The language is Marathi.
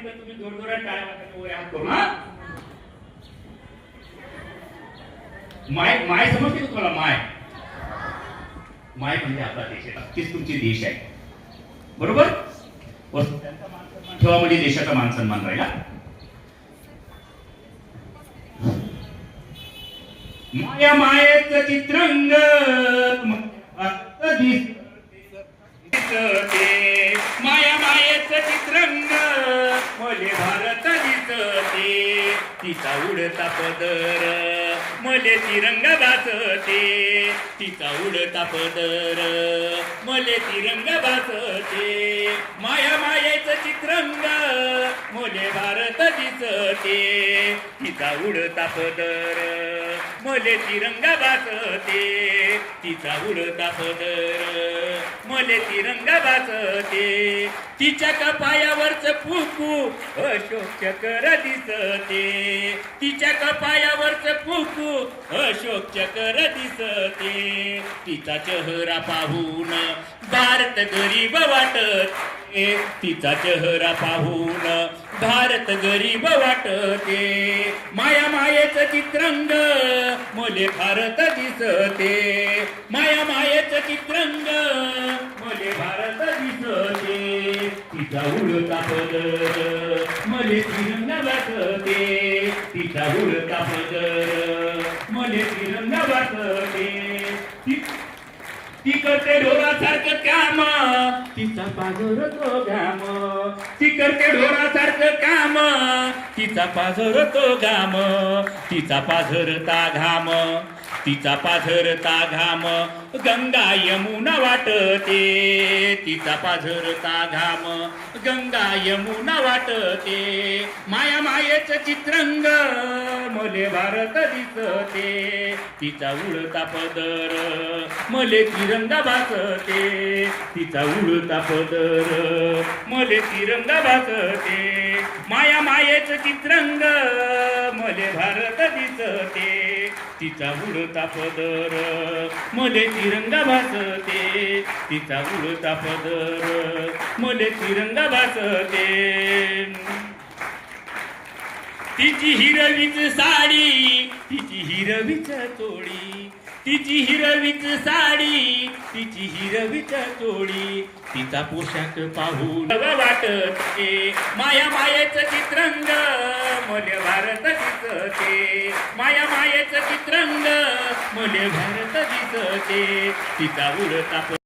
सांगितलं तुम्ही जोरजोरात टाळ्या वाजवून वर हात करू ना. माय माय समजते का तुम्हाला? माय माय म्हणजे आपला देश आहे, नक्कीच तुमची देश आहे, बरोबर. त्यांचा मान सन्मान ठेवा म्हणजे देशाचा मान सन्मान राहिला. माया मायेच चित्रंग दिसते, माया मायेच चित्रंग मले भारत दिसते, तिचा उडता पदर मले तिरंगा वाचते, तिचा उडता पदर मले तिरंगा वाचते. माया मायेच चित्रंग मले भारत दिसते, तिचा उडता पदर मले तिरंगा वाचते, तिचा उडता पदर मले तिरंगा वाचते. तिच्या कपायावरच फुफू अशोक चक्र दिसते, तिच्या कपायावरच फुफू अशोक चक्र दिसते. तिचा चेहरा पाहून भारत गरीब वाटते, तिचा चेहरा पाहून भारत गरीब वाटते. माया मायेच चित्रंग मले भारत दिसते, माया मायेच चित्रंग मले भारत दिसते. तिचा उडता पदर मले तिरंगा वाचते, तिचा उडता पदर मले तिरंगा वाचते. ती करते ढोरासारखं काम, तिचा पाझर तो घाम, ती करते ढोरासारखं काम, तिचा पाझर तो घाम, तिचा पाझरता घाम, तिचा पाझरता घाम गंगा यमुना वाटते, तिचा पाझरता घाम गंगा यमुना वाटते. माया मायेच चित्रंग मले भारत दिसते, तिचा उडता पदर मले तिरंगा वाचते, तिचा उडता पदर मले तिरंगा वाचते. माया मायेच चित्रंग मले भारत दिसते, तिचा उडता पदर मले तिरंगा वाचते, तिचा उडता पदर मले तिरंगा वाचते. तिची हिरवीच साडी, तिची हिरवीच चोळी, तिची हिरवीच साडी, तिची हिरवीच चोळी, तिचा पोशाख पाहून वाटते. माया मायेच चित्रंग मले भारत दिसते, माया मायेच चित्रंग मले भारत दिसते. तिचा उडता